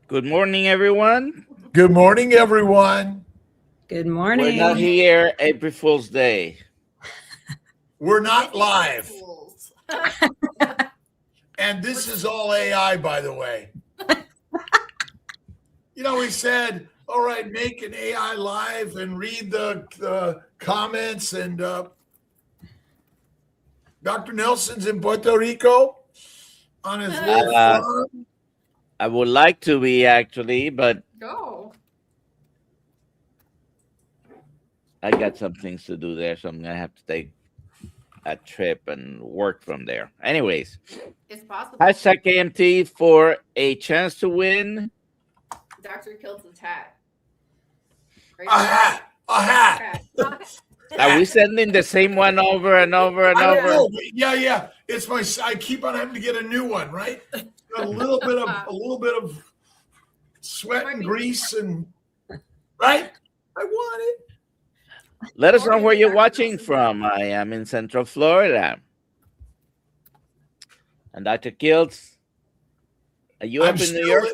Good morning, everyone. Good morning, everyone. Good We're morning. not here April Fool's Day. We're not live. Fools. And this is all AI, by the way. We said, all right, make an AI live and read the comments. And Dr. Nelson's in Puerto Rico on his little farm. I would like to be actually, but Go. I got some things to do there, so I'm gonna have to take a trip and work from there. Anyways, It's possible. hashtag KMT for a chance to win. Dr. Kiltz's hat. Right A hat. A hat. Are we sending the same one over and over and I over? know. Yeah. It's I keep on having to get a new one, right? A little bit of sweat and grease and right. I want it. Let us know where you're watching from. I am in Central Florida. And Dr. Kiltz, are you up in New York?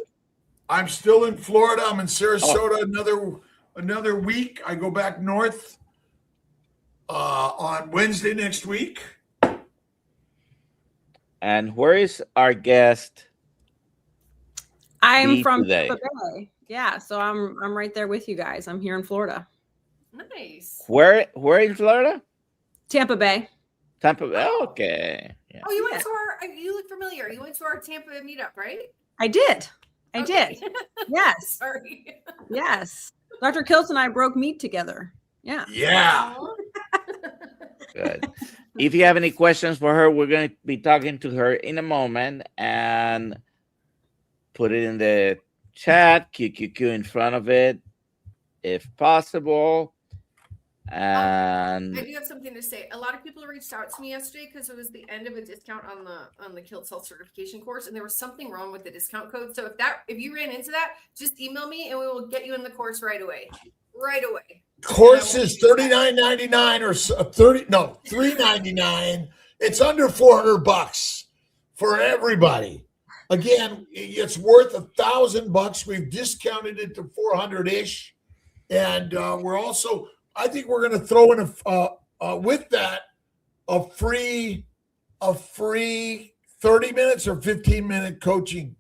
I'm still in Florida. I'm in Sarasota another week. I go back north on Wednesday next week. And where is our guest? I'm from today? Tampa Bay. Yeah, so I'm right there with you guys. I'm here in Florida. Nice. Where in Florida? Tampa Bay. Tampa Bay. Okay. Yeah. Oh, you went to our. You look familiar. You went to our Tampa meetup, right? I did. I Okay. did. Yes. Sorry. Yes. Dr. Kiltz and I broke meat together. Yeah. Yeah. Good. If you have any questions for her, we're going to be talking to her in a moment, and put it in the chat, QQQ in front of it, if possible. And I do have something to say. A lot of people reached out to me yesterday because it was the end of a discount on the Kiltz Health certification course, and there was something wrong with the discount code. So if you ran into that, just email me and we will get you in the course right away. Right away. Course is $39.99 or $3.99. It's under $400 for everybody. Again, it's worth $1,000. We've discounted it to 400-ish, and we're also. I think we're going to throw in with that a free 30 minutes or 15-minute coaching.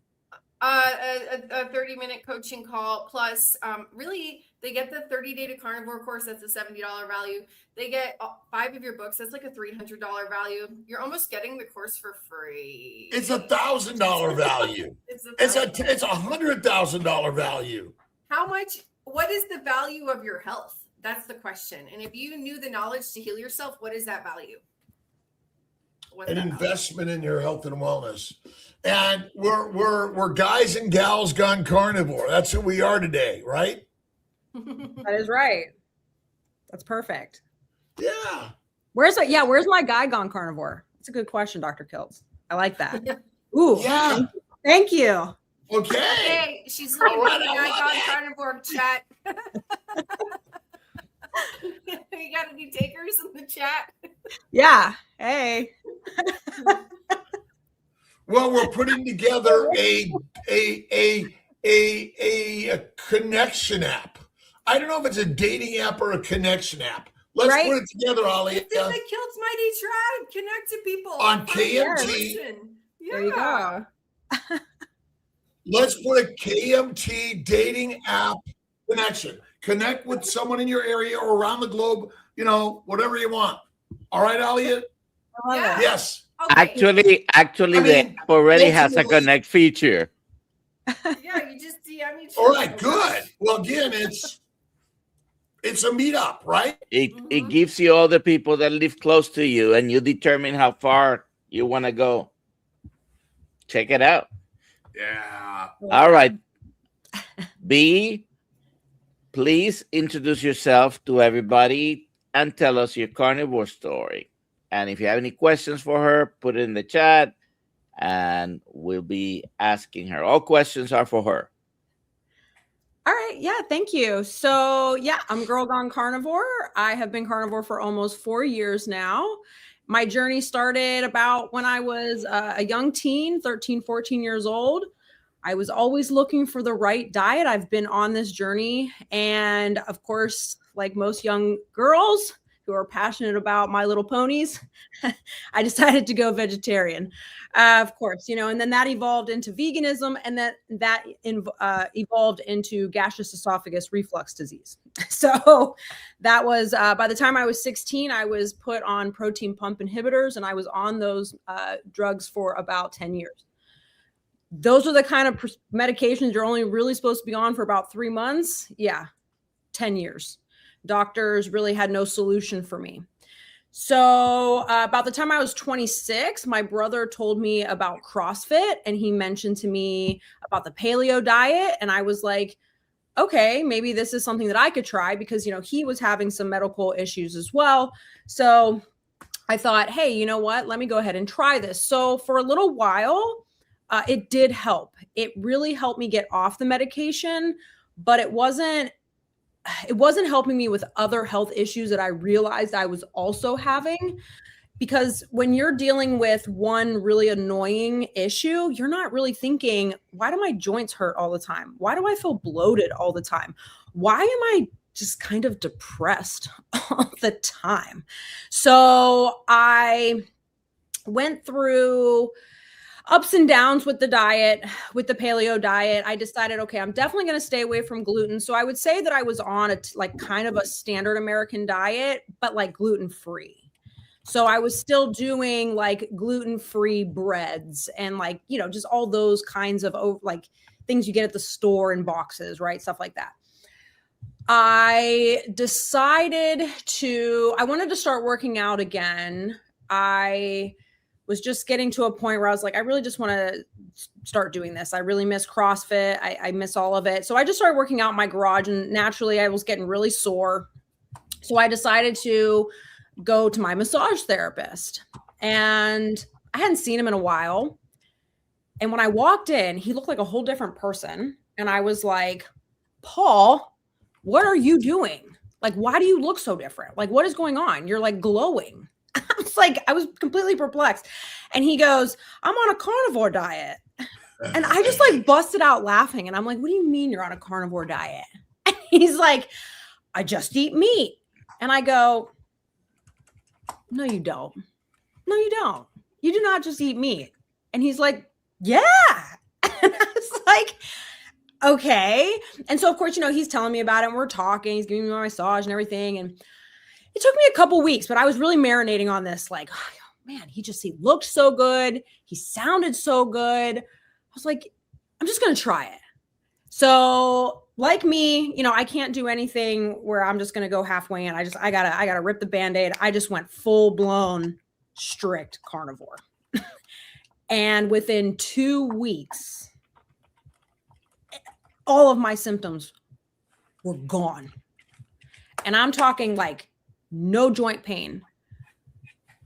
A 30-minute coaching call plus really they get the 30-day to carnivore course. That's a $70 value. They get 5 of your books. That's like a $300 value. You're almost getting the course for free. It's $1,000 value. It's $100,000 value. How much? What is the value of your health? That's the question. And if you knew the knowledge to heal yourself, what is that value? An investment in your health and wellness. And we're guys and gals gone carnivore. That's who we are today, right? That is right. That's perfect. Yeah. Where's my guy gone carnivore? That's a good question, Dr. Kiltz. I like that. Ooh. Yeah. Thank you. Okay. Hey, she's leaving the Gone Carnivore chat. You got any takers in the chat? Yeah. Hey. Well, we're putting together a connection app. I don't know if it's a dating app or a connection app. Let's put it together, Ollie. It's in the Kiltz Mighty Tribe. Connect to people on KMT. Yeah. There you go. Let's put a KMT dating app connection. Connect with someone in your area or around the globe, whatever you want. All right, Elliot? Yeah. Yes. Okay. Actually, the app already has a connect feature. Yeah, you just DM each other. All right, good. Well, again, it's a meetup, right? It gives you all the people that live close to you, and you determine how far you want to go. Check it out. Yeah. All right. B, please introduce yourself to everybody and tell us your carnivore story. And if you have any questions for her, put it in the chat and we'll be asking her. All questions are for her. All right. Yeah. Thank you. So I'm Girl Gone Carnivore. I have been carnivore for almost 4 years now. My journey started about when I was a young teen, 13, 14 years old. I was always looking for the right diet. I've been on this journey. And of course, like most young girls who are passionate about My Little Ponies, I decided to go vegetarian, of course, and then that evolved into veganism, and that evolved into gaseous esophagus reflux disease. So that was, by the time I was 16, I was put on protein pump inhibitors, and I was on those drugs for about 10 years. Those are the kind of medications you're only really supposed to be on for about 3 months. Yeah, 10 years. Doctors really had no solution for me. So about the time I was 26, my brother told me about CrossFit, and he mentioned to me about the paleo diet. And I was like, okay, maybe this is something that I could try, because, he was having some medical issues as well. So I thought, hey, you know what? Let me go ahead and try this. So for a little while, it did help. It really helped me get off the medication, but it wasn't helping me with other health issues that I realized I was also having. Because when you're dealing with one really annoying issue, you're not really thinking, why do my joints hurt all the time? Why do I feel bloated all the time? Why am I just kind of depressed all the time? So I went through ups and downs with the diet, with the paleo diet. I decided, okay, I'm definitely going to stay away from gluten. So I would say that I was on kind of a standard American diet, but like gluten-free. So I was still doing like gluten-free breads and just all those kinds of things you get at the store in boxes, right? Stuff like that. I decided I wanted to start working out again. I was just getting to a point where I was like, I really just want to start doing this. I really miss CrossFit. I miss all of it. So I just started working out in my garage, and naturally I was getting really sore. So I decided to go to my massage therapist, and I hadn't seen him in a while. And when I walked in, he looked like a whole different person. And I was like, Paul, what are you doing? Like, why do you look so different? Like, what is going on? You're like glowing. I was completely perplexed. And he goes, I'm on a carnivore diet. And I just busted out laughing. And I'm like, what do you mean you're on a carnivore diet? And he's like, I just eat meat. And I go, no, you don't. No, you don't. You do not just eat meat. And he's like, yeah. And I was like, okay. And so, of course, he's telling me about it, and we're talking. He's giving me my massage and everything. And it took me a couple weeks, but I was really marinating on this. Like, oh, man, he looked so good. He sounded so good. I was like, I'm just going to try it. So like me, I can't do anything where I'm just going to go halfway in. I gotta rip the Band-Aid. I just went full blown strict carnivore. And within 2 weeks, all of my symptoms were gone. And I'm talking no joint pain.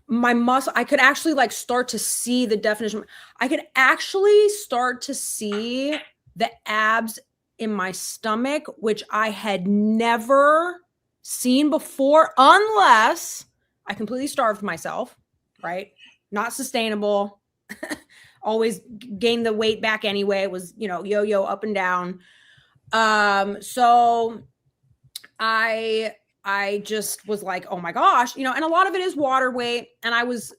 My muscle, I could actually start to see the definition. I could actually start to see the abs in my stomach, which I had never seen before, unless I completely starved myself, right? Not sustainable. Always gained the weight back anyway. It was, yo-yo up and down. So I just was like, oh my gosh, and a lot of it is water weight. And I was,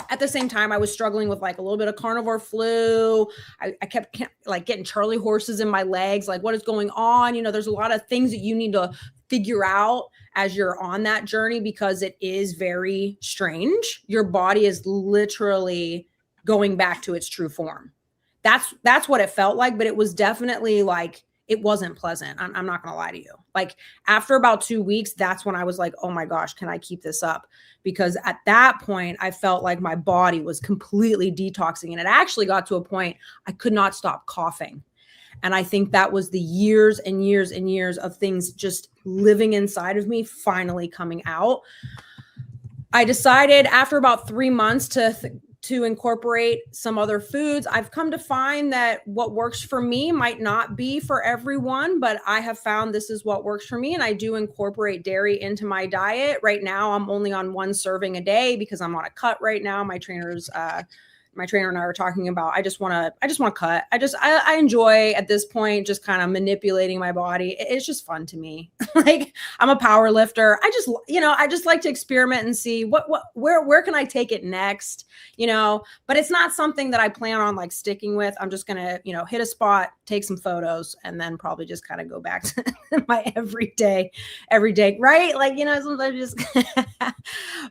at the same time, I was struggling with a little bit of carnivore flu. I kept getting Charlie horses in my legs. What is going on? There's a lot of things that you need to figure out as you're on that journey, because it is very strange. Your body is literally going back to its true form. That's what it felt like, but it was definitely it wasn't pleasant. I'm not going to lie to you. After about 2 weeks, that's when I was like, oh my gosh, can I keep this up? Because at that point, I felt like my body was completely detoxing. And it actually got to a point I could not stop coughing. And I think that was the years and years and years of things just living inside of me finally coming out. I decided after about 3 months to incorporate some other foods. I've come to find that what works for me might not be for everyone, but I have found this is what works for me. And I do incorporate dairy into my diet. Right now, I'm only on 1 serving a day because I'm on a cut right now. My trainer's my trainer and I were talking about, I just want to cut. I enjoy at this point just kind of manipulating my body. It's just fun to me. Like, I'm a power lifter. I just like to experiment and see where can I take it next, but it's not something that I plan on like sticking with. I'm just going to, hit a spot, take some photos, and then probably just kind of go back to my everyday, right? Like, sometimes just,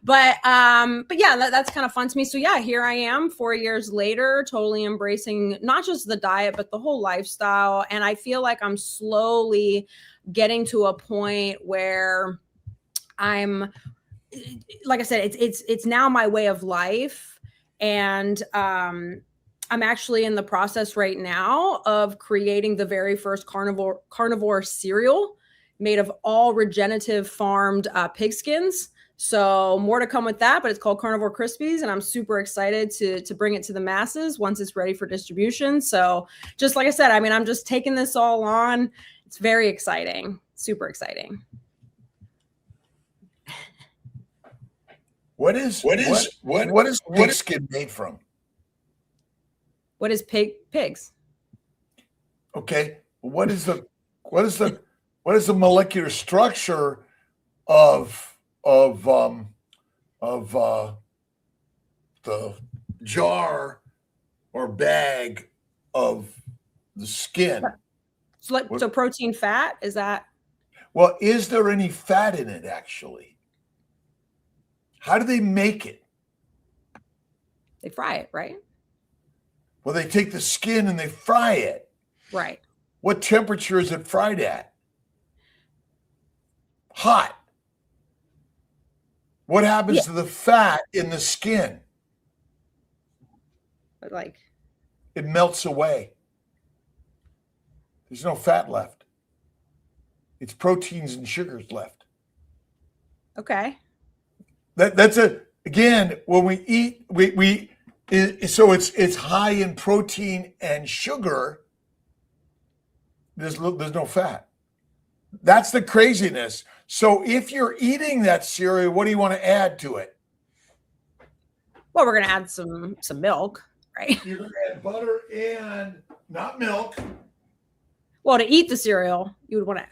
but yeah, that's kind of fun to me. So yeah, here I am 4 years later, totally embracing not just the diet, but the whole lifestyle. And I feel like I'm slowly getting to a point where I'm, like I said, it's now my way of life. And, I'm actually in the process right now of creating the very first carnivore cereal made of all regenerative farmed pigskins. So more to come with that, but it's called Carnivore Krispies, and I'm super excited to bring it to the masses once it's ready for distribution. So just like I said, I mean, I'm just taking this all on. It's very exciting, super exciting. What is pigskin made from? What is pigs? Okay, what is the molecular structure of the jar or bag of the skin? So protein, fat, is that? Well, is there any fat in it actually? How do they make it? They fry it, right? Well, they take the skin and they fry it. Right. What temperature is it fried at? Hot. What happens to the fat in the skin? Like, it melts away. There's no fat left. It's proteins and sugars left. Okay. That's again, when we eat, so it's high in protein and sugar. There's no fat. That's the craziness. So if you're eating that cereal, what do you want to add to it? Well, we're going to add some milk, right? You're going to add butter and not milk. Well, to eat the cereal, you would want to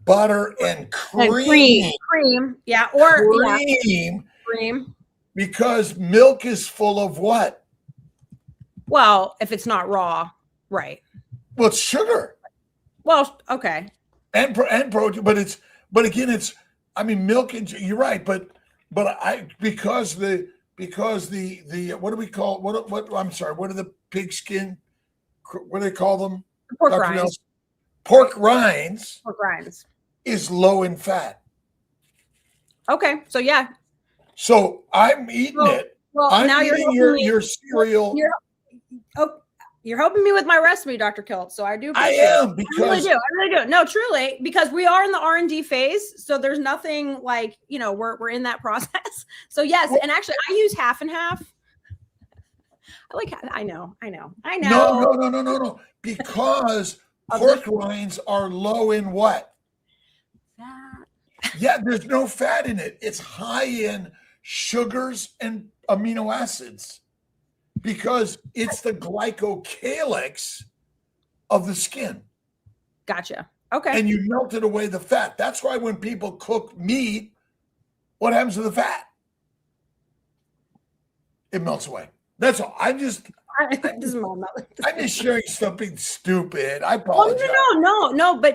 butter and cream. Cream, yeah, or cream. Because milk is full of what? Well, if it's not raw, right? Well, it's sugar. Well, okay. And protein, but again, I mean, milk. You're right, but because the what do we call what? I'm sorry. What are the pigskin? What do they call them? Pork rinds. Pork rinds. Pork rinds is low in fat. Okay, so yeah. So I'm eating it. Well, I'm now eating your cereal. You're helping me with my recipe, Dr. Kiltz. So I do. I am because I really do. No, truly, because we are in the R&D phase. So there's nothing like, we're in that process. So yes, and actually I use half and half. I know. No. Because pork rinds are low in what? Fat. Yeah, there's no fat in it. It's high in sugars and amino acids because it's the glycocalyx of the skin. Gotcha. Okay. And you melted away the fat. That's why when people cook meat, what happens to the fat? It melts away. That's all. I'm just sharing something stupid. I apologize.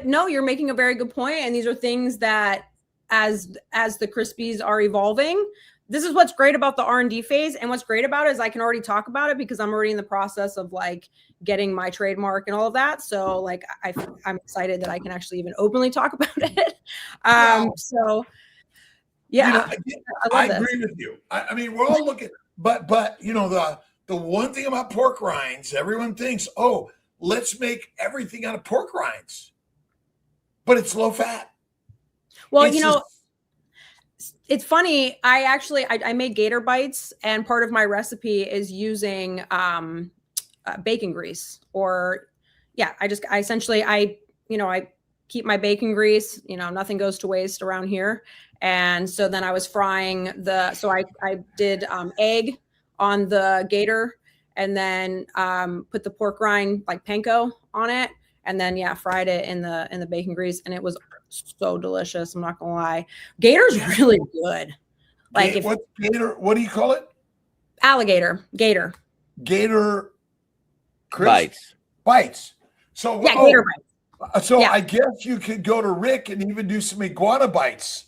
No, you're making a very good point. And these are things that as the Krispies are evolving, this is what's great about the R&D phase. And what's great about it is I can already talk about it because I'm already in the process of like getting my trademark and all of that. So like, I'm excited that I can actually even openly talk about it. So yeah, I agree with you. I mean, we're all looking, but the one thing about pork rinds, everyone thinks, oh, let's make everything out of pork rinds, but it's low fat. Well, it's funny. I made gator bites, and part of my recipe is using bacon grease. I keep my bacon grease. Nothing goes to waste around here. And so then I was frying I did egg on the gator, and then put the pork rind like panko on it, and then fried it in the bacon grease, and it was so delicious. I'm not gonna lie, gator's really good. Like What's gator? What do you call it? Gator Bites. So gator bites. So I guess you could go to Rick and even do some iguana bites.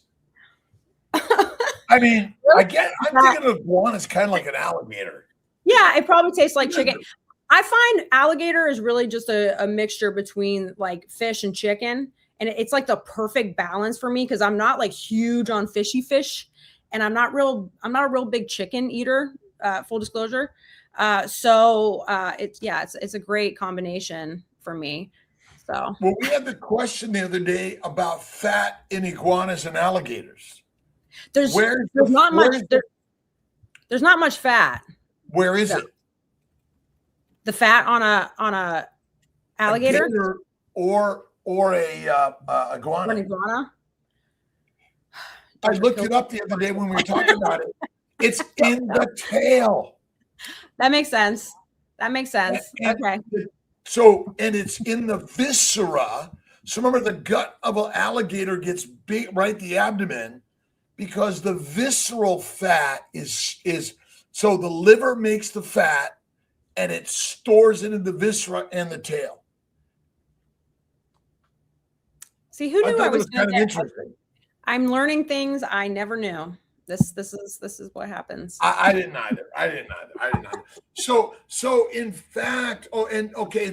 I mean, I'm thinking of iguana as kind of like an alligator. Yeah, it probably tastes like chicken. I find alligator is really just a mixture between like fish and chicken. And it's like the perfect balance for me because I'm not like huge on fishy fish, and I'm not a real big chicken eater, full disclosure. It's a great combination for me. So well, we had the question the other day about fat in iguanas and alligators. There's not much fat. Where is it? The fat on a alligator or a iguana. An iguana. I looked it up the other day when we were talking about it. It's in the tail. That makes sense. Okay. So, and it's in the viscera. So remember, the gut of an alligator gets big, right? The abdomen, because the visceral fat is so the liver makes the fat, and it stores it in the viscera and the tail. See, who knew I was kind of interesting. I'm learning things I never knew. This is what happens. I didn't either. So in fact,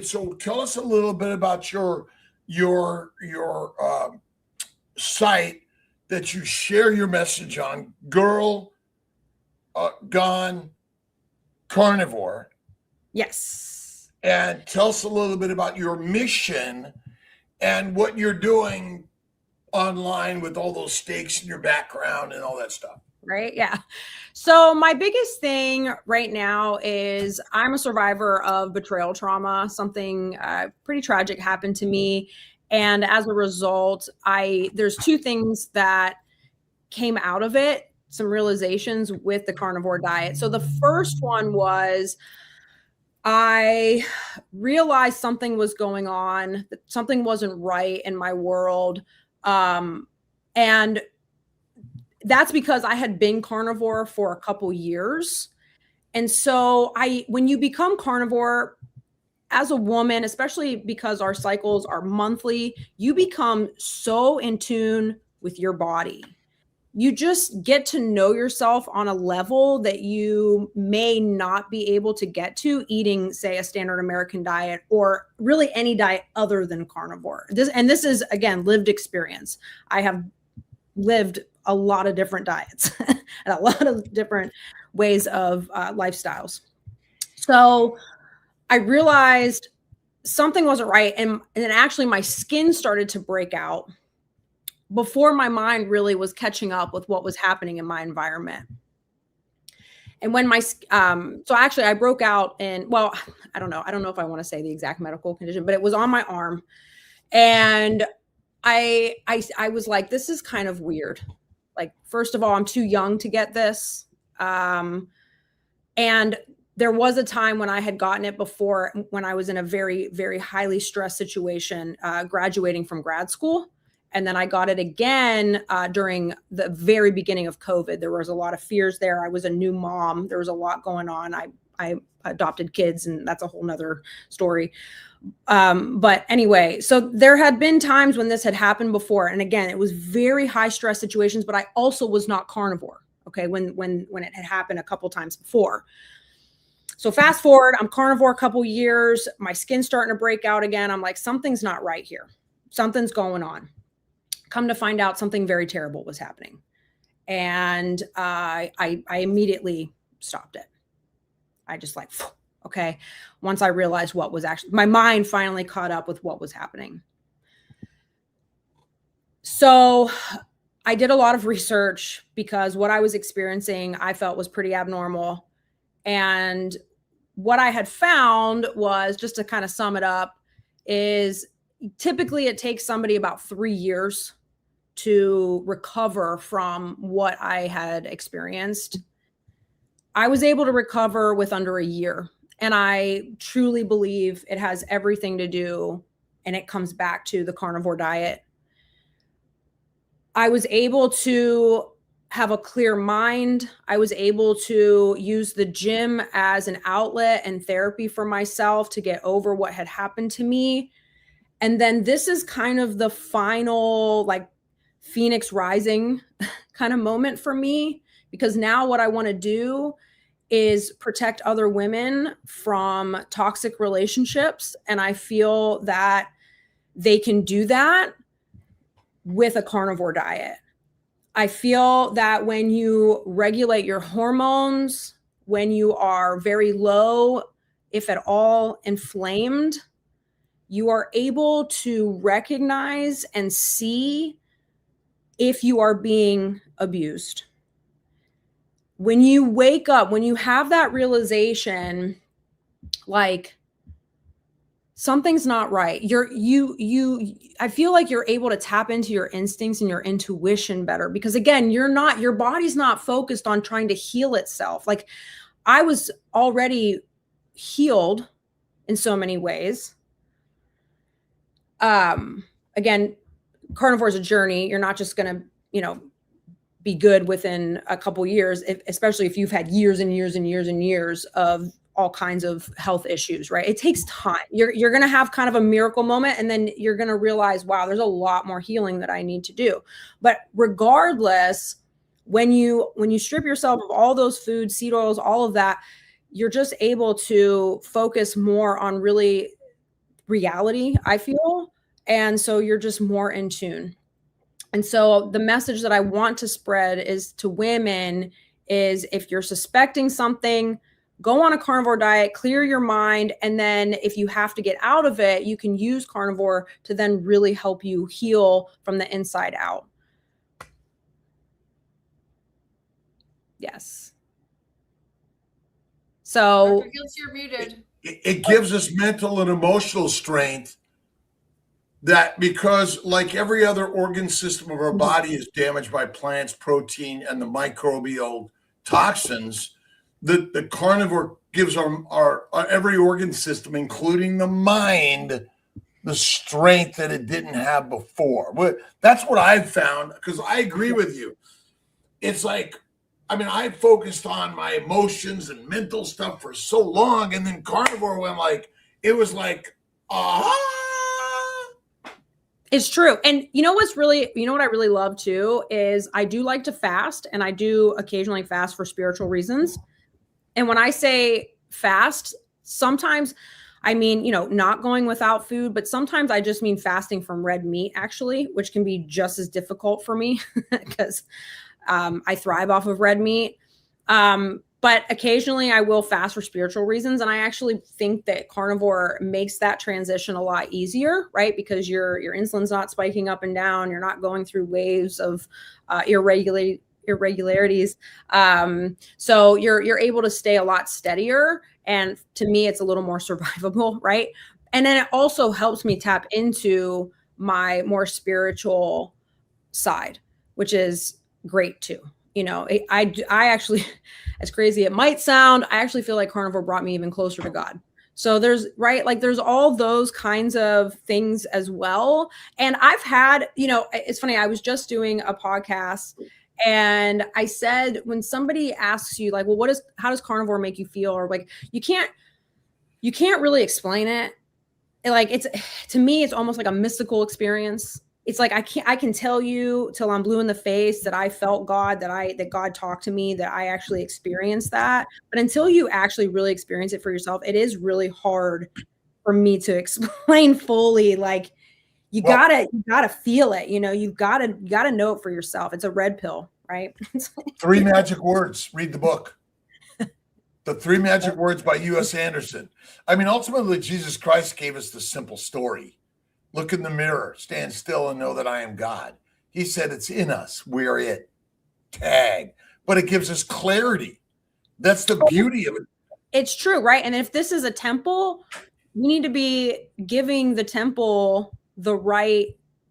so tell us a little bit about your site that you share your message on, Gone Carnivore. Yes. And tell us a little bit about your mission and what you're doing online with all those stakes in your background and all that stuff. Right. Yeah. So my biggest thing right now is I'm a survivor of betrayal trauma. Something pretty tragic happened to me. And as a result, there's two things that came out of it, some realizations with the carnivore diet. So the first one was I realized something was going on, that something wasn't right in my world. And that's because I had been carnivore for a couple years. And so when you become carnivore as a woman, especially because our cycles are monthly, you become so in tune with your body. You just get to know yourself on a level that you may not be able to get to eating, say, a standard American diet or really any diet other than carnivore. This is, again, lived experience. I have lived a lot of different diets and a lot of different ways of lifestyles. So I realized something wasn't right. And then actually my skin started to break out before my mind really was catching up with what was happening in my environment. And when so actually I broke out in, well, I don't know if I want to say the exact medical condition, but it was on my arm. And I was like, this is kind of weird. Like, first of all, I'm too young to get this. And there was a time when I had gotten it before, when I was in a very, very highly stressed situation, graduating from grad school. And then I got it again during the very beginning of COVID. There was a lot of fears there. I was a new mom. There was a lot going on. I adopted kids, and that's a whole nother story. But anyway, so there had been times when this had happened before. And again, it was very high stress situations, but I also was not carnivore. Okay. When it had happened a couple times before. So fast forward, I'm carnivore a couple years, my skin's starting to break out again. I'm like, something's not right here. Something's going on. Come to find out, something very terrible was happening. And I immediately stopped it. I just like, okay. Once I realized what was actually, my mind finally caught up with what was happening. So I did a lot of research because what I was experiencing, I felt was pretty abnormal. And what I had found was, just to kind of sum it up, is typically it takes somebody about 3 years to recover from what I had experienced. I was able to recover with under a year. And I truly believe it has everything to do, and it comes back to the carnivore diet. I was able to have a clear mind. I was able to use the gym as an outlet and therapy for myself to get over what had happened to me. And then this is kind of the final, like, Phoenix rising kind of moment for me, because now what I want to do is protect other women from toxic relationships. And I feel that they can do that with a carnivore diet. I feel that when you regulate your hormones, when you are very low, if at all inflamed, you are able to recognize and see if you are being abused. When you wake up, when you have that realization, like, something's not right, I feel like you're able to tap into your instincts and your intuition better, because again, your body's not focused on trying to heal itself. Like, I was already healed in so many ways. Again, carnivore is a journey. You're not just going to, be good within a couple years, especially if you've had years and years and years and years of all kinds of health issues, right? It takes time. You're going to have kind of a miracle moment, and then you're going to realize, wow, there's a lot more healing that I need to do. But regardless, when you strip yourself of all those foods, seed oils, all of that, you're just able to focus more on really reality, I feel. And so you're just more in tune. And so the message that I want to spread is to women is, if you're suspecting something, go on a carnivore diet, clear your mind. And then if you have to get out of it, you can use carnivore to then really help you heal from the inside out. Yes. So Dr. Kiltz, you're muted. It gives us mental and emotional strength, that because, like every other organ system of our body is damaged by plants, protein, and the microbial toxins, the carnivore gives our every organ system, including the mind, the strength that it didn't have before. That's what I've found, because I agree with you. It's like, I focused on my emotions and mental stuff for so long, and then carnivore it was like, aha. It's true. And what I really love too is I do like to fast, and I do occasionally fast for spiritual reasons. And when I say fast, sometimes I mean, not going without food, but sometimes I just mean fasting from red meat, actually, which can be just as difficult for me because I thrive off of red meat. But occasionally I will fast for spiritual reasons. And I actually think that carnivore makes that transition a lot easier, right? Because your insulin's not spiking up and down. You're not going through waves of irregularities. So you're able to stay a lot steadier. And to me, it's a little more survivable, right? And then it also helps me tap into my more spiritual side, which is great too. I actually, as crazy it might sound, I actually feel like carnivore brought me even closer to God. So there's all those kinds of things as well. And I've had, it's funny, I was just doing a podcast, and I said, when somebody asks you like, well, how does carnivore make you feel? Or like, you can't really explain it. To me, it's almost like a mystical experience. It's like, I can tell you till I'm blue in the face that I felt God, that God talked to me, that I actually experienced that. But until you actually really experience it for yourself, it is really hard for me to explain fully. Like, you gotta feel it. You've gotta know it for yourself. It's a red pill, right? 3 magic words. Read the book. The 3 magic words by U.S. Anderson. Ultimately, Jesus Christ gave us the simple story. Look in the mirror, stand still, and know that I am God. He said it's in us. We're it. Tag. But it gives us clarity. That's the beauty of it. It's true, right? And if this is a temple, we need to be giving the temple the right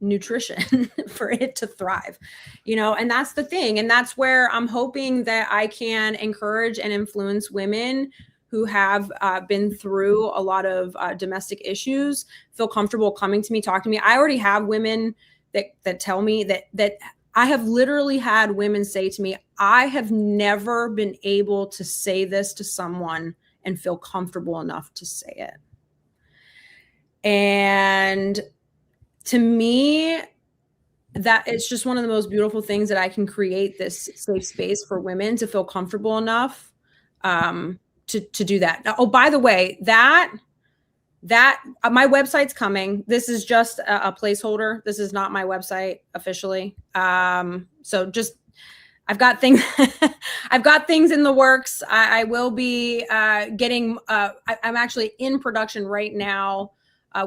nutrition for it to thrive, and that's the thing. And that's where I'm hoping that I can encourage and influence women who have been through a lot of domestic issues, feel comfortable coming to me, talk to me. I already have women that tell me that I have literally had women say to me, I have never been able to say this to someone and feel comfortable enough to say it. And to me, that it's just one of the most beautiful things that I can create this safe space for women to feel comfortable enough to do that. Now, oh, by the way, that my website's coming. This is just a placeholder. This is not my website officially. So just, I've got things, I've got things in the works. I will be getting, I'm actually in production right now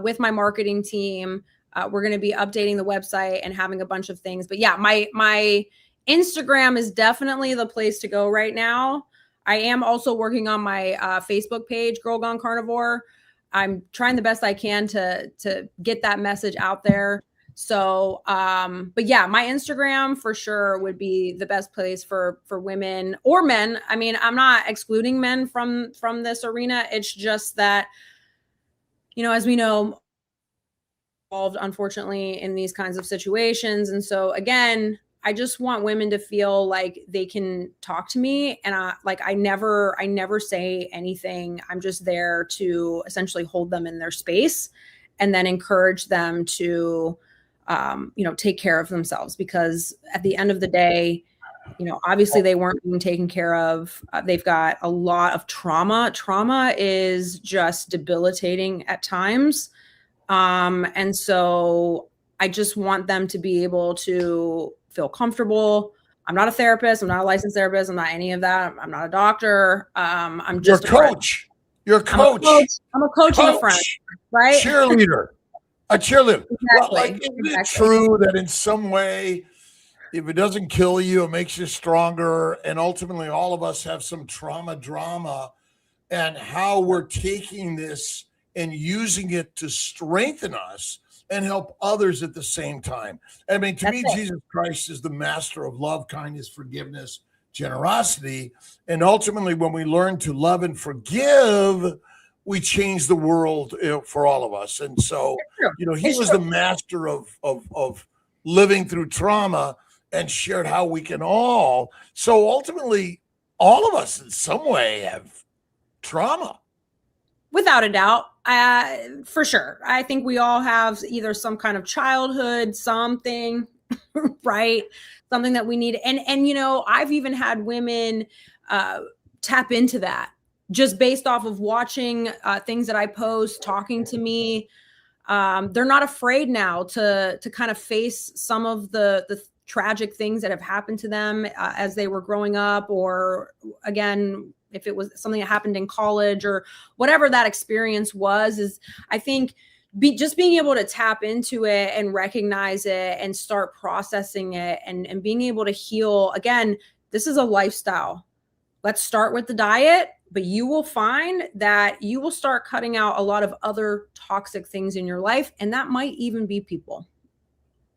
with my marketing team. We're going to be updating the website and having a bunch of things. But yeah, my Instagram is definitely the place to go right now. I am also working on my Facebook page, Girl Gone Carnivore. I'm trying the best I can to get that message out there. So, but yeah, my Instagram for sure would be the best place for women or men. I mean, I'm not excluding men from this arena. It's just that, as we know, involved unfortunately in these kinds of situations. And so again, I just want women to feel like they can talk to me, and I never say anything. I'm just there to essentially hold them in their space and then encourage them to, take care of themselves, because at the end of the day, obviously they weren't being taken care of. They've got a lot of trauma. Trauma is just debilitating at times. And so I just want them to be able to feel comfortable. I'm not a therapist. I'm not a licensed therapist. I'm not any of that. I'm not a doctor. I'm just a coach. You're a coach. I'm a coach and a friend, right? Cheerleader. A cheerleader. Exactly. Well, isn't it true that in some way, if it doesn't kill you, it makes you stronger? And ultimately, all of us have some drama, and how we're taking this and using it to strengthen us and help others at the same time. I mean, to me, Jesus Christ is the master of love, kindness, forgiveness, generosity. And ultimately, when we learn to love and forgive, we change the world for all of us. And so, he was the master of living through trauma and shared how we can all. So ultimately, all of us in some way have trauma. Without a doubt. For sure. I think we all have either some kind of childhood, something, right? Something that we need. And I've even had women tap into that just based off of watching things that I post, talking to me. They're not afraid now to kind of face some of the tragic things that have happened to them as they were growing up, or again, if it was something that happened in college or whatever that experience was. Is I think just being able to tap into it and recognize it and start processing it and being able to heal. Again, this is a lifestyle. Let's start with the diet, but you will find that you will start cutting out a lot of other toxic things in your life. And that might even be people.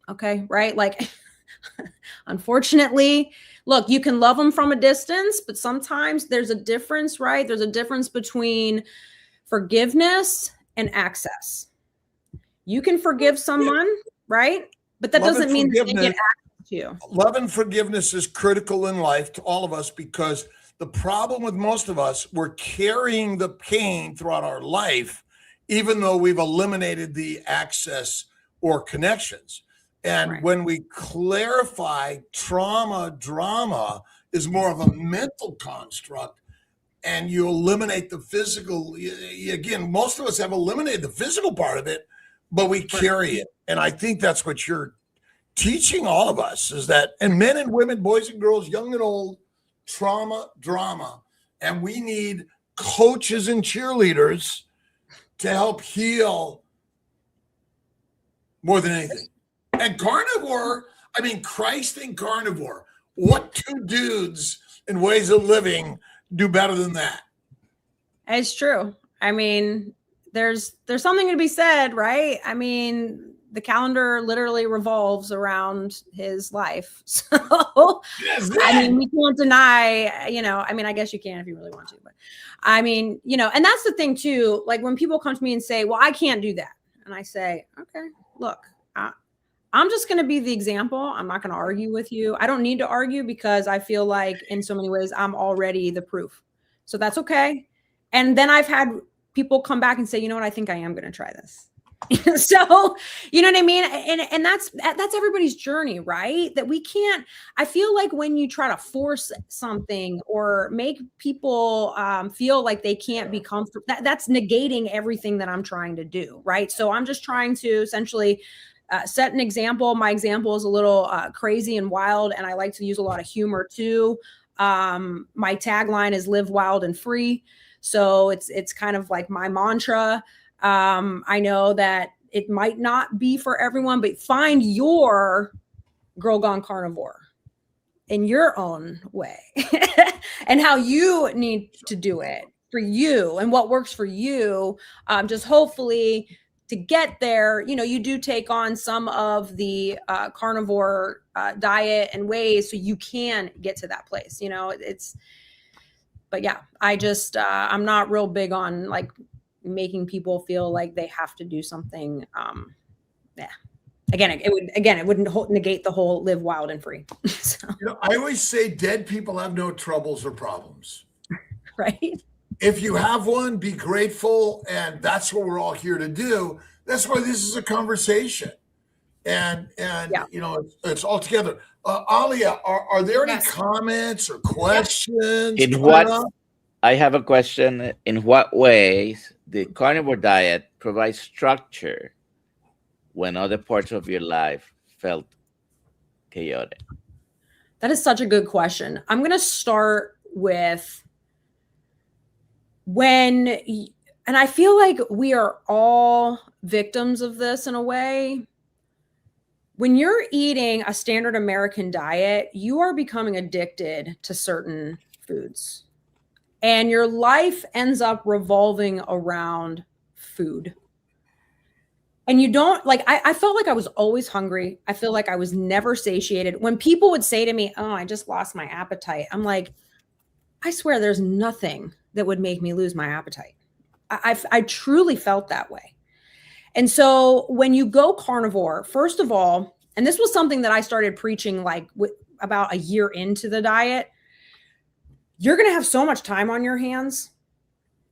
Okay. Right. Like, unfortunately, look, you can love them from a distance, but sometimes there's a difference, right? There's a difference between forgiveness and access. You can forgive someone, right? But that doesn't mean that they get access to you. Love and forgiveness is critical in life to all of us, because the problem with most of us, we're carrying the pain throughout our life, even though we've eliminated the access or connections. And when we clarify drama is more of a mental construct, and you eliminate the physical. Again, most of us have eliminated the physical part of it, but we carry it. And I think that's what you're teaching all of us, is that, and men and women, boys and girls, young and old, drama. And we need coaches and cheerleaders to help heal more than anything. And carnivore, I mean, Christ and carnivore. What two dudes in ways of living do better than that? It's true. I mean, there's something to be said, right? I mean, the calendar literally revolves around his life. So, I mean, we can't deny, you know, I mean, I guess you can if you really want to, but I mean, you know, and that's the thing too. Like when people come to me and say, well, I can't do that. And I say, okay, look, I'm just going to be the example. I'm not going to argue with you. I don't need to argue because I feel like in so many ways, I'm already the proof. So that's okay. And then I've had people come back and say, you know what, I think I am going to try this. So, you know what I mean? And that's everybody's journey, right? That we can't, I feel like when you try to force something or make people feel like they can't be comfortable, that's negating everything that I'm trying to do, right? So I'm just trying to essentially set an example. My example is a little crazy and wild, and I like to use a lot of humor too. My tagline is live wild and free. So it's kind of like my mantra. I know that it might not be for everyone, but find your Girl Gone Carnivore in your own way and how you need to do it for you and what works for you. Just hopefully to get there, you know, you do take on some of the carnivore diet and ways so you can get to that place. You know, but yeah, I just, I'm not real big on like making people feel like they have to do something. Yeah. It wouldn't negate the whole live wild and free. So. You know, I always say dead people have no troubles or problems. Right. If you have one, be grateful. And that's what we're all here to do. That's why this is a conversation. And yeah. You know, it's all together. Alia, are there any comments or questions? I have a question. In what ways the carnivore diet provides structure when other parts of your life felt chaotic? That is such a good question. I'm going to start with and I feel like we are all victims of this in a way. When you're eating a standard American diet, you are becoming addicted to certain foods. And your life ends up revolving around food. And you don't like, I felt like I was always hungry. I feel like I was never satiated. When people would say to me, oh, I just lost my appetite. I'm like, I swear there's nothing that would make me lose my appetite. I truly felt that way. And so when you go carnivore, first of all, and this was something that I started preaching like about a year into the diet, you're going to have so much time on your hands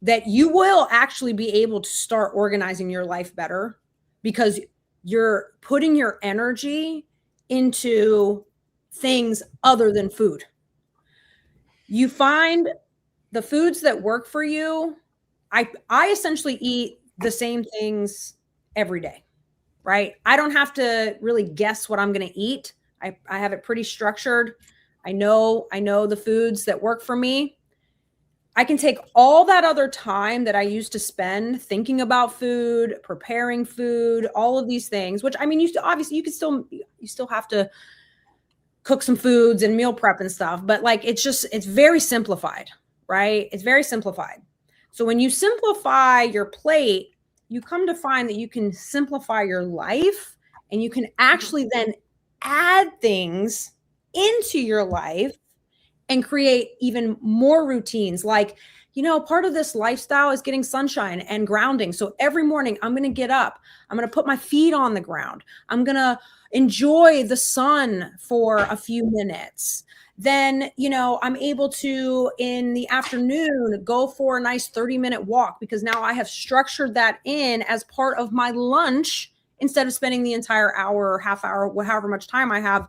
that you will actually be able to start organizing your life better because you're putting your energy into things other than food. You find the foods that work for you. I essentially eat the same things every day, right? I don't have to really guess what I'm going to eat. I have it pretty structured. I know the foods that work for me. I can take all that other time that I used to spend thinking about food, preparing food, all of these things, which I mean, you still have to cook some foods and meal prep and stuff, but like, it's very simplified, right? It's very simplified. So when you simplify your plate, you come to find that you can simplify your life and you can actually then add things into your life and create even more routines. Like, you know, part of this lifestyle is getting sunshine and grounding. So every morning I'm going to get up, I'm going to put my feet on the ground. I'm going to enjoy the sun for a few minutes. Then, you know, I'm able to, in the afternoon, go for a nice 30-minute walk because now I have structured that in as part of my lunch instead of spending the entire hour or half hour, however much time I have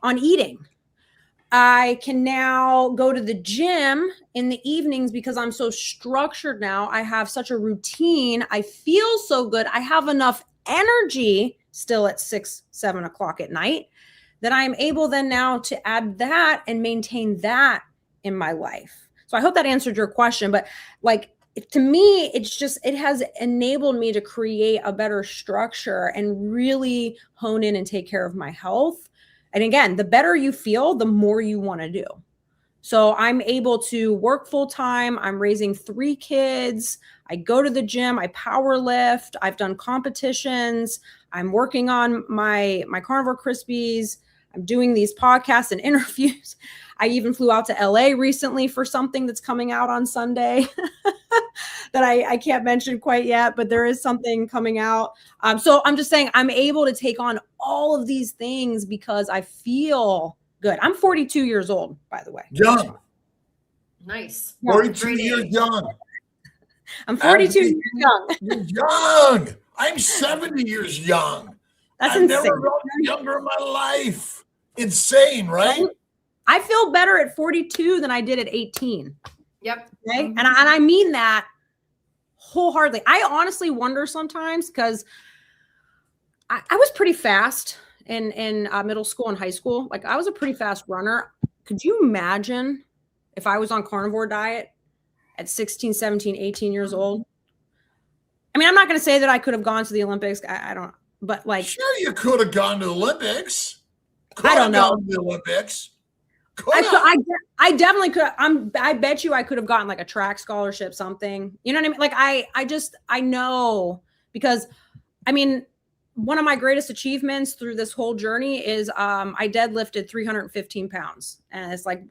on eating. I can now go to the gym in the evenings because I'm so structured now. I have such a routine. I feel so good. I have enough energy still at 6, 7 o'clock at night that I'm able then now to add that and maintain that in my life. So I hope that answered your question. But like, to me, it has enabled me to create a better structure and really hone in and take care of my health. And again, the better you feel, the more you want to do. So I'm able to work full time. I'm raising 3 kids. I go to the gym. I power lift. I've done competitions. I'm working on my Carnivore Krispies. I'm doing these podcasts and interviews. I even flew out to LA recently for something that's coming out on Sunday that I can't mention quite yet, but there is something coming out. So I'm just saying I'm able to take on all of these things because I feel good. I'm 42 years old, by the way. Young. Nice. 42 Great years age. young. I'm 42 years young. You're young. I'm 70 years young. That's I've insane. never felt younger in my life. Insane, right? I feel better at 42 than I did at 18. Yep. Okay. And I mean that wholeheartedly. I honestly wonder sometimes because I was pretty fast in middle school and high school. Like I was a pretty fast runner. Could you imagine if I was on carnivore diet at 16, 17, 18 years old? I mean, I'm not going to say that I could have gone to the Olympics. I don't, but like. Sure, you could have gone to the Olympics. I don't know. The Olympics. I definitely could. I bet you I could have gotten like a track scholarship, something. You know what I mean? Like I know because, I mean, one of my greatest achievements through this whole journey is I deadlifted 315 pounds, and it's like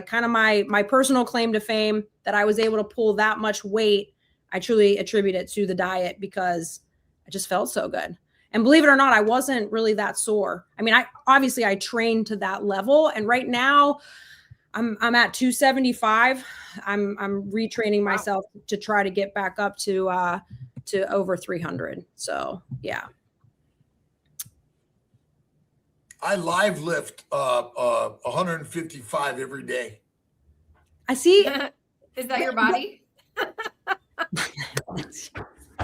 kind of my personal claim to fame that I was able to pull that much weight. I truly attribute it to the diet because I just felt so good. And believe it or not, I wasn't really that sore. I mean, I trained to that level, and right now I'm at 275. I'm retraining myself to try to get back up to over 300. So yeah. I live lift 155 every day. I see. Is that your body?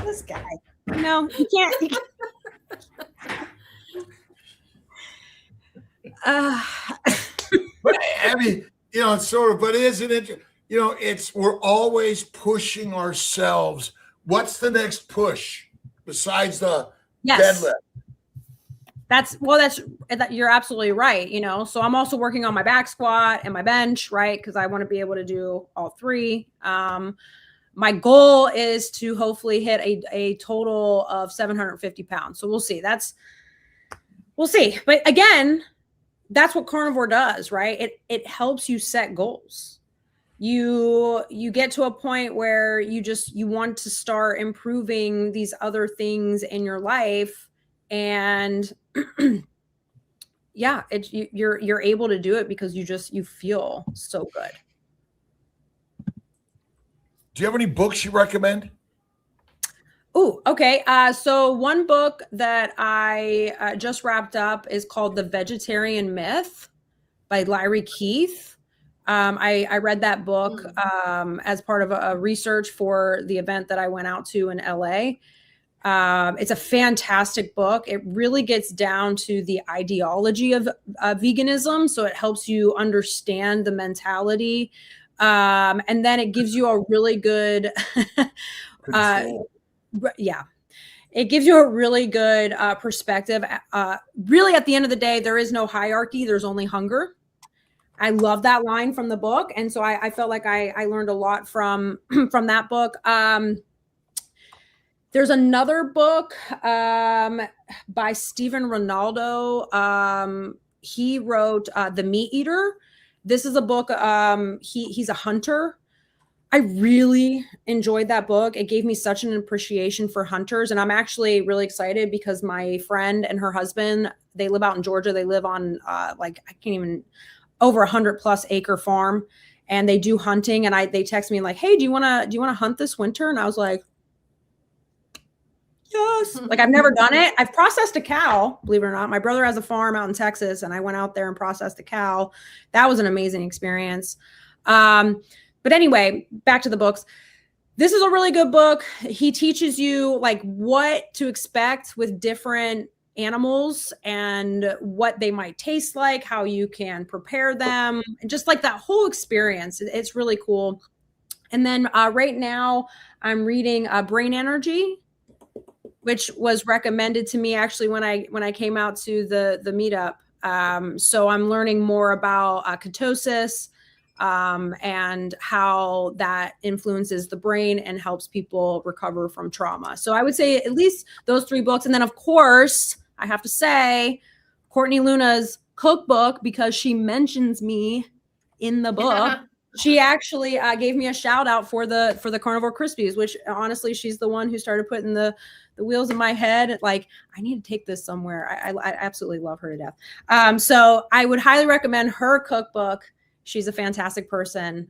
This guy. No, you can't. But I mean, you know, it's sort of, but isn't it, you know, we're always pushing ourselves. What's the next push besides the deadlift? You're absolutely right. You know, so I'm also working on my back squat and my bench, right? Because I want to be able to do all 3. My goal is to hopefully hit a total of 750 pounds. So we'll see. We'll see. But again, that's what carnivore does, right? It helps you set goals. You get to a point where you want to start improving these other things in your life, and yeah, you're able to do it because you feel so good. Do you have any books you recommend? Oh, okay. So one book that I just wrapped up is called The Vegetarian Myth by Larry Keith. I read that book as part of a research for the event that I went out to in LA. It's a fantastic book. It really gets down to the ideology of veganism. So it helps you understand the mentality. And then it gives you a really good, it gives you a really good perspective. Really, at the end of the day, there is no hierarchy. There's only hunger. I love that line from the book. And so I felt like I learned a lot from that book. There's another book by Stephen Ronaldo. He wrote The Meat Eater. This is a book. He's a hunter. I really enjoyed that book. It gave me such an appreciation for hunters. And I'm actually really excited because my friend and her husband, they live out in Georgia. They live on over 100+ acre farm, and they do hunting. And they text me like, hey, do you want to hunt this winter? And I was like, yes. Like, I've never done it. I've processed a cow, believe it or not. My brother has a farm out in Texas, and I went out there and processed a cow. That was an amazing experience. But anyway, back to the books. This is a really good book. He teaches you like what to expect with different animals and what they might taste like, how you can prepare them, and just like that whole experience. It's really cool. And then right now I'm reading Brain Energy, which was recommended to me actually when I came out to the meetup. So I'm learning more about ketosis, and how that influences the brain and helps people recover from trauma. So I would say at least those 3 books. And then, of course, I have to say Courtney Luna's cookbook, because she mentions me in the book. She actually gave me a shout out for the Carnivore Krispies, which honestly, she's the one who started putting the wheels in my head. Like, I need to take this somewhere. I absolutely love her to death. So I would highly recommend her cookbook. She's a fantastic person.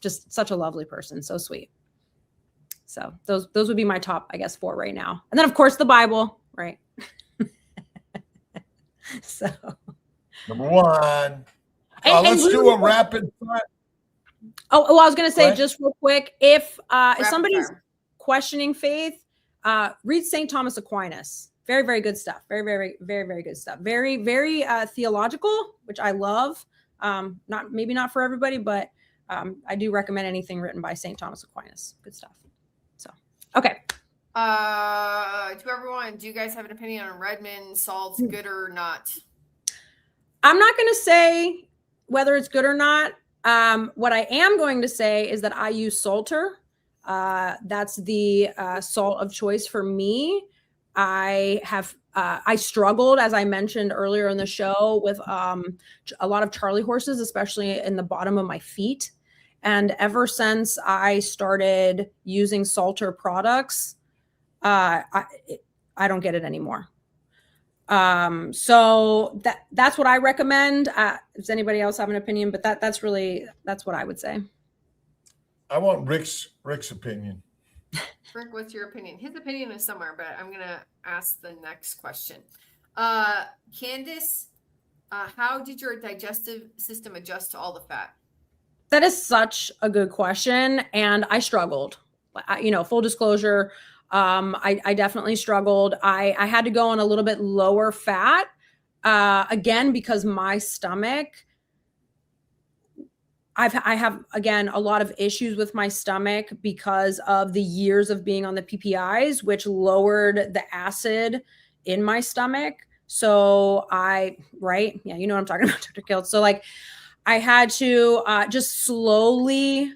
Just such a lovely person. So sweet. So those would be my top, I guess, 4 right now. And then, of course, the Bible, right? So number 1. Let's do a rapid fire. Oh, well, I was going to say just real quick, if somebody's questioning faith, read St. Thomas Aquinas. Very, very good stuff. Very, very, very, very good stuff. Very, very theological, which I love. Maybe not for everybody, but I do recommend anything written by St. Thomas Aquinas. Good stuff. So, okay. To everyone, do you guys have an opinion on Redmond salts, good or not? I'm not going to say whether it's good or not. What I am going to say is that I use Salter. That's the salt of choice for me. I struggled, as I mentioned earlier in the show, with a lot of Charlie horses, especially in the bottom of my feet. And ever since I started using Salter products, I don't get it anymore. So that's what I recommend. Does anybody else have an opinion? But that's what I would say. I want Rick's opinion. Rick, what's your opinion? His opinion is somewhere, but I'm going to ask the next question. Candace, how did your digestive system adjust to all the fat? That is such a good question. And I struggled, full disclosure. I definitely struggled. I had to go on a little bit lower fat, again, because my stomach, I have, again, a lot of issues with my stomach because of the years of being on the PPIs, which lowered the acid in my stomach. So right? Yeah, you know what I'm talking about, Dr. Kiltz. So I had to just slowly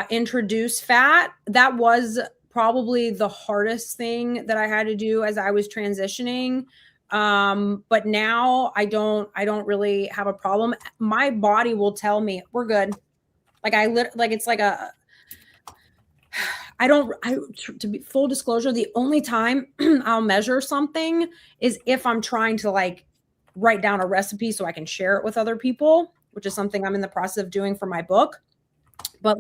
introduce fat. That was probably the hardest thing that I had to do as I was transitioning. But now I don't really have a problem. My body will tell me we're good. To be full disclosure, the only time I'll measure something is if I'm trying to write down a recipe so I can share it with other people, which is something I'm in the process of doing for my book. But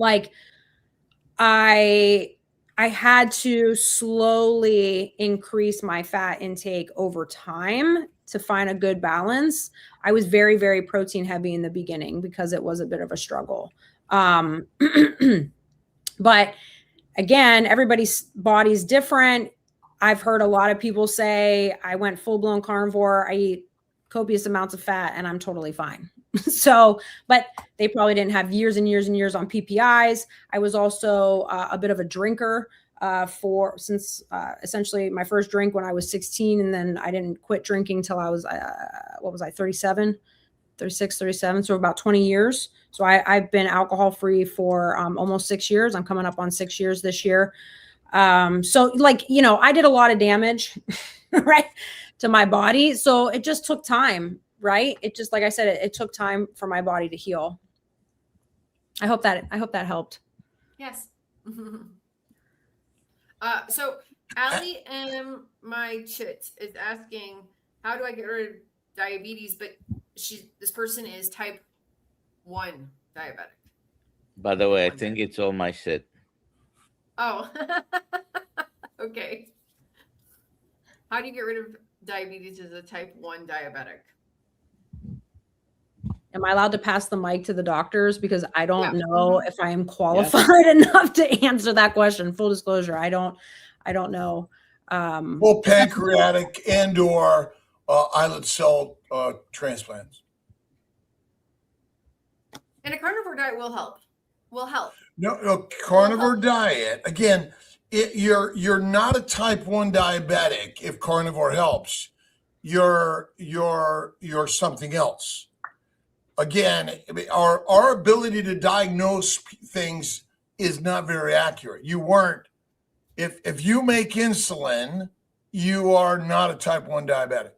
I had to slowly increase my fat intake over time to find a good balance. I was very, very protein heavy in the beginning because it was a bit of a struggle. But again, everybody's body's different. I've heard a lot of people say I went full-blown carnivore. I eat copious amounts of fat and I'm totally fine. But they probably didn't have years and years and years on PPIs. I was also a bit of a drinker since essentially my first drink when I was 16, and then I didn't quit drinking till I was 36, 37, so about 20 years. So I've been alcohol free for almost 6 years. I'm coming up on 6 years this year. So I did a lot of damage right to my body. So it just took time, right? It just, like I said, it took time for my body to heal. I hope that helped. Yes. So Allie M. My Chit is asking, how do I get rid of diabetes? But this person is type 1 diabetic. By the way, I think it's all my shit. Oh, okay. How do you get rid of diabetes as a type 1 diabetic? Am I allowed to pass the mic to the doctors? Because I don't know if I am qualified enough to answer that question. Full disclosure, I don't know. Well, pancreatic and or islet cell transplants. And a carnivore diet will help. No, carnivore diet. Again, you're not a type 1 diabetic if carnivore helps. You're something else. again, our ability to diagnose things is not very accurate. You weren't. If you make insulin, you are not a type 1 diabetic.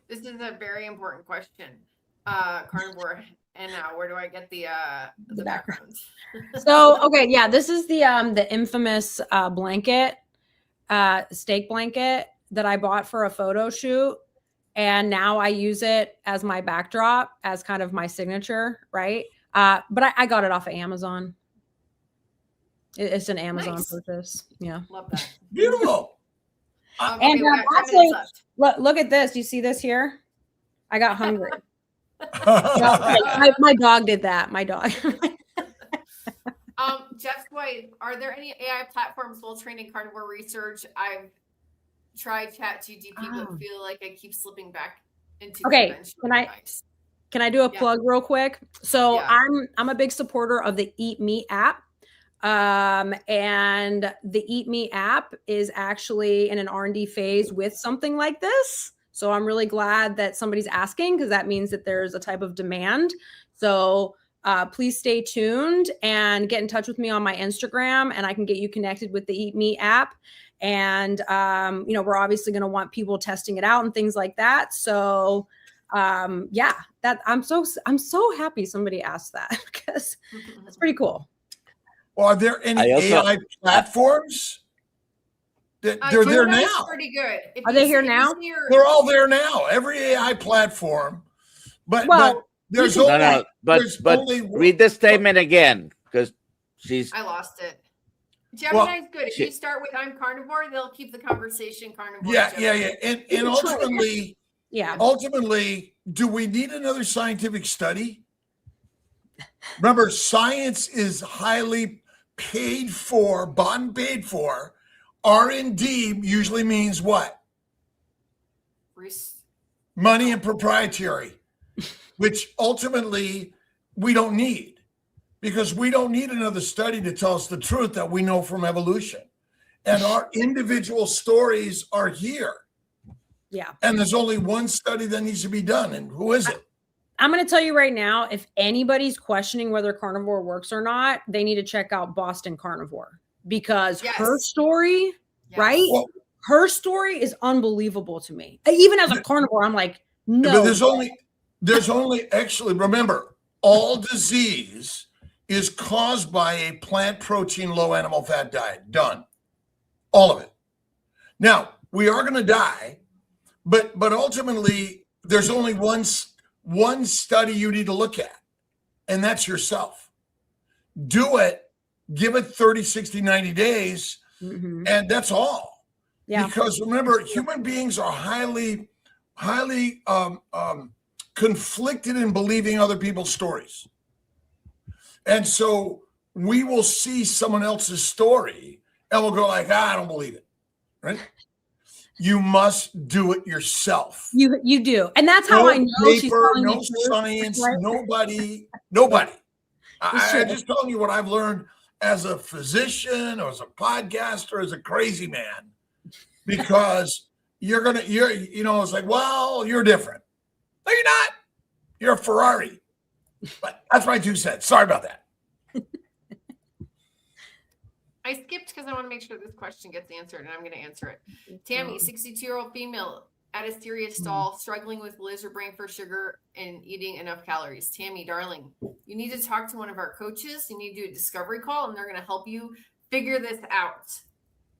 This is a very important question. Carnivore. And now where do I get the background? So, okay, yeah, this is the infamous blanket, steak blanket that I bought for a photo shoot. And now I use it as my backdrop, as kind of my signature, right? But I got it off of Amazon. It's an Amazon purchase. Yeah. Love that. Beautiful. And actually, look at this. You see this here? I got hungry. my dog did that. My dog. Jeff's wife, are there any AI platforms while training carnivore research? I've tried ChatGPT, but feel like I keep slipping back into conventional advice. Can I do a plug real quick? So I'm a big supporter of the Eat Me app. And the Eat Me app is actually in an R&D phase with something like this. So I'm really glad that somebody's asking, because that means that there's a type of demand. So please stay tuned and get in touch with me on my Instagram, and I can get you connected with the Eat Me app. And, we're obviously going to want people testing it out and things like that. So that I'm so happy somebody asked that, because it's pretty cool. Well, are there any AI platforms? They're there now. Pretty good. Are they here now? They're all there now. Every AI platform, but there's only. But read the statement again, because I lost it. Gemini's good. If you start with "I'm carnivore," they'll keep the conversation carnivore. Yeah. And ultimately, do we need another scientific study? Remember, science is highly paid for, bought and paid for. R&D usually means what? Money and proprietary, which ultimately we don't need, because we don't need another study to tell us the truth that we know from evolution. And our individual stories are here. Yeah. And there's only one study that needs to be done. And who is it? I'm going to tell you right now, if anybody's questioning whether carnivore works or not, they need to check out Boston Carnivore, because her story, right? Well, her story is unbelievable to me. Even as a carnivore, I'm like, no. But there's only actually, remember, all disease is caused by a plant protein, low animal fat diet. Done. All of it. Now, we are going to die, but ultimately, there's only one study you need to look at, and that's yourself. Do it, give it 30, 60, 90 days, and that's all. Yeah. Because remember, human beings are highly conflicted in believing other people's stories. And so we will see someone else's story and we'll go like, I don't believe it, right? You must do it yourself. You do. And that's how I know paper, she's telling no science, right? Nobody. I'm just telling you what I've learned as a physician or as a podcaster, as a crazy man, because you're it's like, well, you're different. No, you're not. You're a Ferrari. But that's my 2 cents. Sorry about that. I skipped because I want to make sure this question gets answered, and I'm going to answer it. Tammy, 62-year-old female at a serious stall, struggling with lizard brain for sugar and eating enough calories. Tammy, darling, you need to talk to one of our coaches. You need to do a discovery call, and they're going to help you figure this out.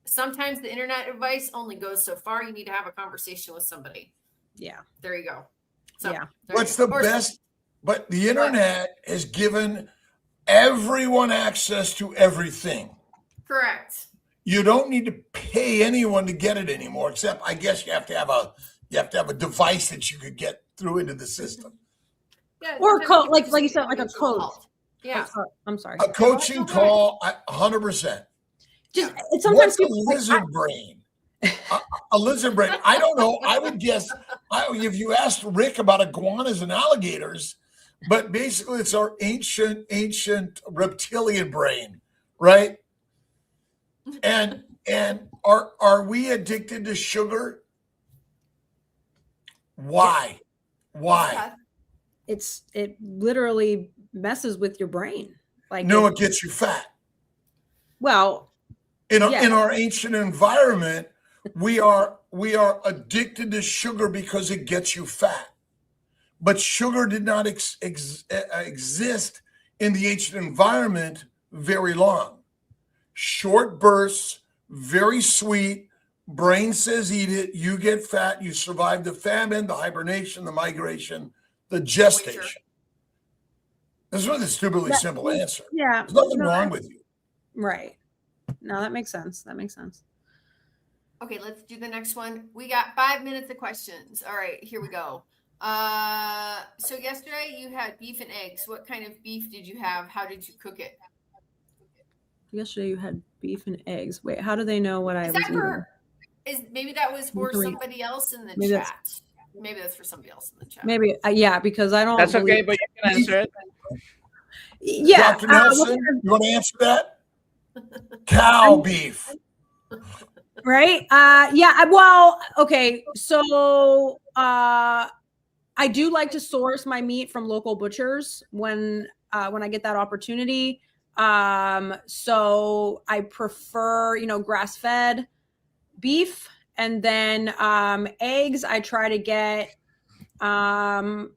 Sometimes the internet advice only goes so far. You need to have a conversation with somebody. Yeah. There you go. So, what's the best? But the internet has given everyone access to everything. Correct. You don't need to pay anyone to get it anymore, except I guess you have to have a device that you could get through into the system. Yeah, or like you said, like a coach. Yeah. I'm sorry. A coaching call, 100%. Just sometimes what's a lizard brain? A lizard brain. I don't know. I would guess if you asked Rick about iguanas and alligators, but basically it's our ancient reptilian brain, right? And are we addicted to sugar? Why? Why? It literally messes with your brain. Like No, it gets you fat. Well, In yes. our ancient environment, we are addicted to sugar because it gets you fat. But sugar did not exist in the ancient environment very long. Short bursts, very sweet. Brain says eat it. You get fat. You survive the famine, the hibernation, the migration, the gestation. This is really a stupidly simple answer. Yeah. There's nothing wrong with you. Right. No, that makes sense. That makes sense. Okay, let's do the next one. We got 5 minutes of questions. All right, here we go. So yesterday you had beef and eggs. What kind of beef did you have? How did you cook it? Yesterday you had beef and eggs. Wait, how do they know what I was eating? Maybe that was for somebody else in the chat. Maybe that's for somebody else in the chat. Maybe, yeah, because I don't. That's okay, but you can answer it. Yeah. Dr. Nelson, you want to answer that? Cow beef. Right. Yeah. Well, okay. So I do like to source my meat from local butchers when I get that opportunity. So I prefer, grass-fed beef, and then eggs. I try to get, I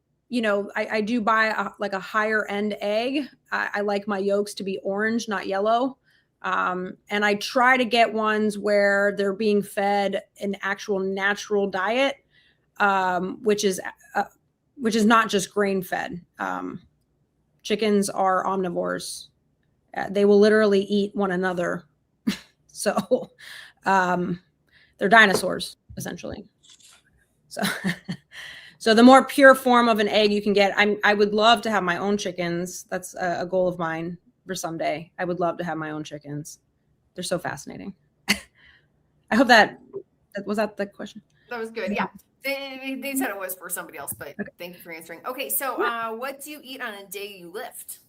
do buy a higher end egg. I like my yolks to be orange, not yellow. And I try to get ones where they're being fed an actual natural diet, which is not just grain fed. Chickens are omnivores. They will literally eat one another. So they're dinosaurs, essentially. So the more pure form of an egg you can get, I would love to have my own chickens. That's a goal of mine for someday. I would love to have my own chickens. They're so fascinating. I hope was that the question? That was good. Yeah. They said it was for somebody else, but okay. Thank you for answering. Okay. So what do you eat on a day you lift?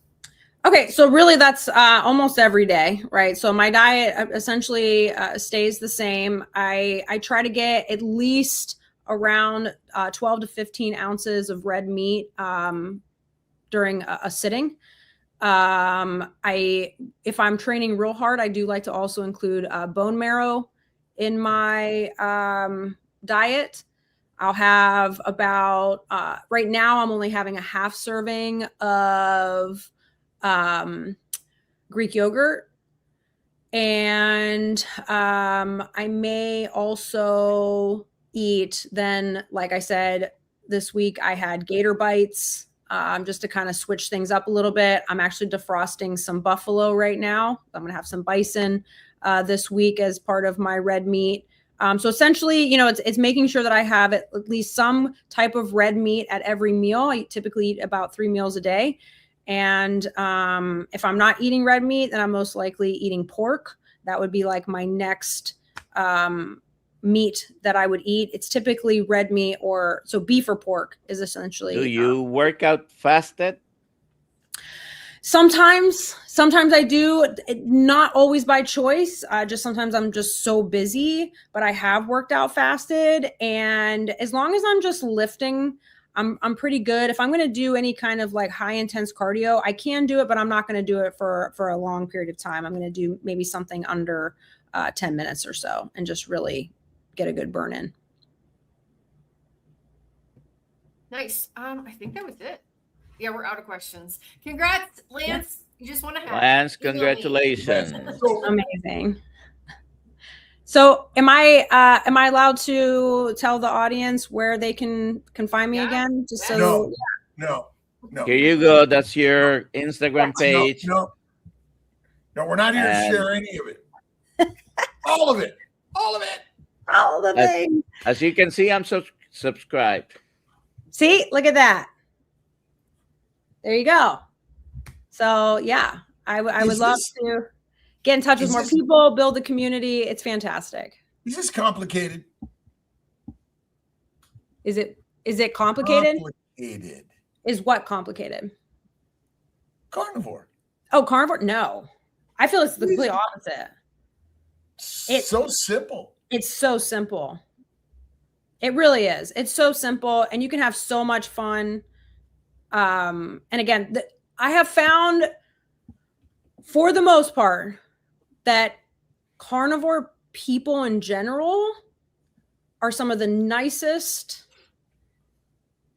Okay. So really that's almost every day, right? So my diet essentially stays the same. I try to get at least around 12 to 15 ounces of red meat during a sitting. If I'm training real hard, I do like to also include bone marrow in my diet. I'll have about right now I'm only having a half serving of Greek yogurt, and I may also eat then, like I said, this week I had gator bites. Just to kind of switch things up a little bit. I'm actually defrosting some buffalo right now. I'm going to have some bison this week as part of my red meat. So essentially, it's making sure that I have at least some type of red meat at every meal. I typically eat about 3 meals a day. And if I'm not eating red meat, then I'm most likely eating pork. That would be like my next meat that I would eat. It's typically red meat, so beef or pork is essentially. Do you work out fasted? Sometimes I do, not always by choice. Just sometimes I'm just so busy, but I have worked out fasted. And as long as I'm just lifting, I'm pretty good. If I'm going to do any kind of like high intense cardio, I can do it, but I'm not going to do it for a long period of time. I'm going to do maybe something under 10 minutes or so and just really get a good burn in. Nice. I think that was it. Yeah, we're out of questions. Congrats, Lance. You just want to have Lance, congratulations. Amazing. So am I allowed to tell the audience where they can find me again? Just so No. Here you go. That's your Instagram page. No, we're not here to share any of it. All of it. All the things. As you can see, I'm subscribed. See, look at that. There you go. So yeah, I would love to get in touch with more people, build the community. It's fantastic. Is this complicated? Is it complicated? Complicated. Is what complicated? Carnivore. Oh, carnivore? No. I feel it's the complete opposite. It's so simple. It's so simple. It really is. It's so simple, and you can have so much fun. And again, I have found, for the most part, that carnivore people in general are some of the nicest,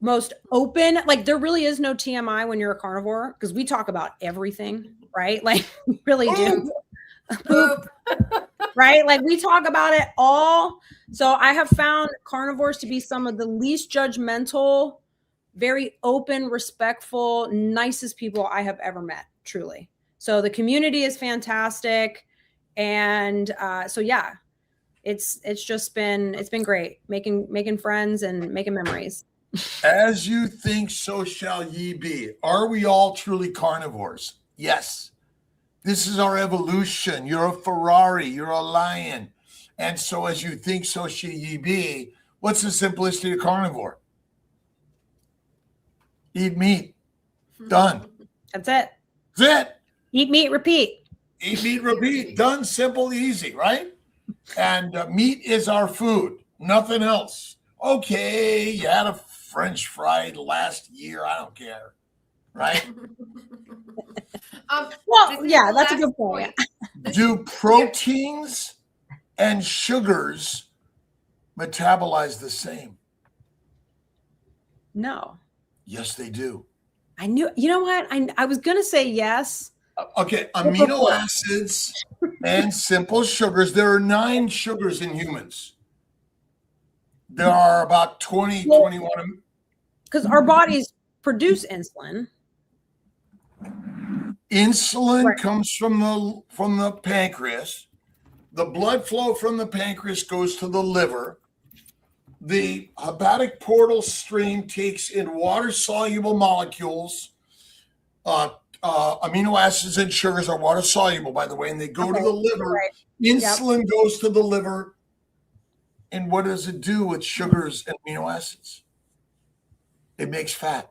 most open. Like, there really is no TMI when you're a carnivore, because we talk about everything, right? Like, we really do. Poop. Right? Like, we talk about it all. So I have found carnivores to be some of the least judgmental, very open, respectful, nicest people I have ever met, truly. So the community is fantastic. And so, yeah, it's been great making friends and making memories. As you think, so shall ye be. Are we all truly carnivores? Yes. This is our evolution. You're a Ferrari, you're a lion. And so as you think, so shall ye be. What's the simplicity of carnivore? Eat meat. Done. That's it. That's it. Eat meat, repeat. Eat meat, repeat. Done, simple, easy, right? And meat is our food, nothing else. Okay, you had a French fry last year. I don't care, right? Well, yeah, that's a good point. Do proteins and sugars metabolize the same? No. Yes, they do. I knew, you know what? I was going to say yes. Okay, amino acids and simple sugars. There are 9 sugars in humans. There are about 21. Because our bodies produce insulin. Insulin comes from the pancreas. The blood flow from the pancreas goes to the liver. The hepatic portal stream takes in water-soluble molecules. Amino acids and sugars are water-soluble, by the way, and they go to the liver. Right. Insulin goes to the liver. And what does it do with sugars and amino acids? It makes fat.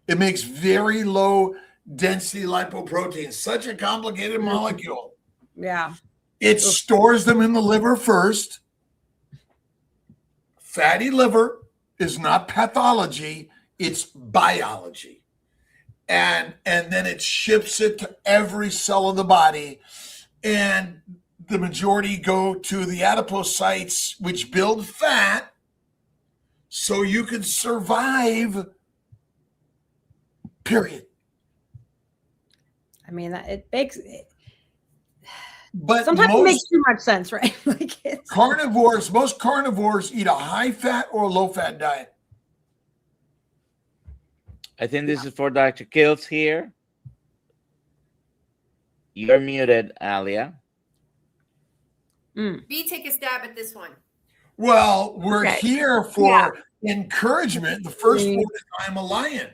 It makes very low density lipoproteins, such a complicated molecule. Yeah. It stores them in the liver first. Fatty liver is not pathology, it's biology. And then it ships it to every cell of the body. And the majority go to the adipocytes, which build fat so you can survive, period. I mean, it makes it. But sometimes it makes too much sense, right? Like, most carnivores eat a high fat or a low fat diet. I think this is for Dr. Kiltz here. You're muted, Alia. B, take a stab at this one. Well, we're here for encouragement. The first one is I'm a lion.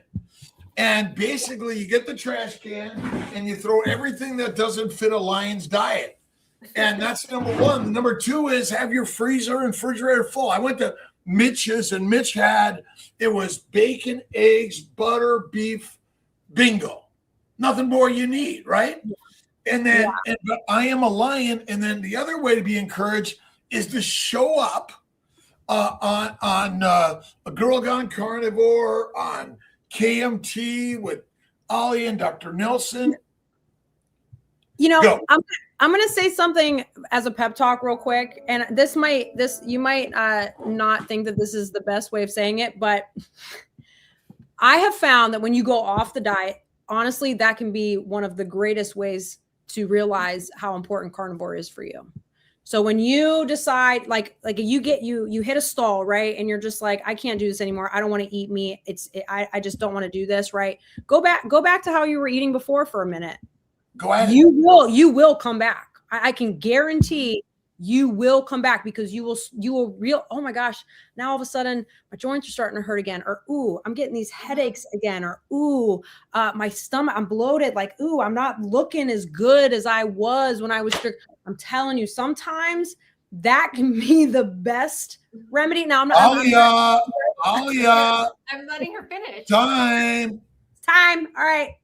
And basically, you get the trash can and you throw everything that doesn't fit a lion's diet. And that's number one. Number two is have your freezer and refrigerator full. I went to Mitch's and Mitch it was bacon, eggs, butter, beef, bingo. Nothing more you need, right? And then but I am a lion. And then the other way to be encouraged is to show up on a Girl Gone Carnivore, on KMT with Ollie and Dr. Nelson. You know, I'm going to say something as a pep talk real quick. And you might not think that this is the best way of saying it, but I have found that when you go off the diet, honestly, that can be one of the greatest ways to realize how important carnivore is for you. So when you decide, like you hit a stall, right? And you're just like, I can't do this anymore. I don't want to eat meat. I just don't want to do this, right? Go back to how you were eating before for a minute. Go ahead. You will come back. I can guarantee you will come back, because you will oh my gosh, now all of a sudden my joints are starting to hurt again, or ooh, I'm getting these headaches again, or ooh, my stomach, I'm bloated, like ooh, I'm not looking as good as I was when I was strict. I'm telling you, sometimes that can be the best remedy. Now Alia. I'm letting her finish. Time. All right.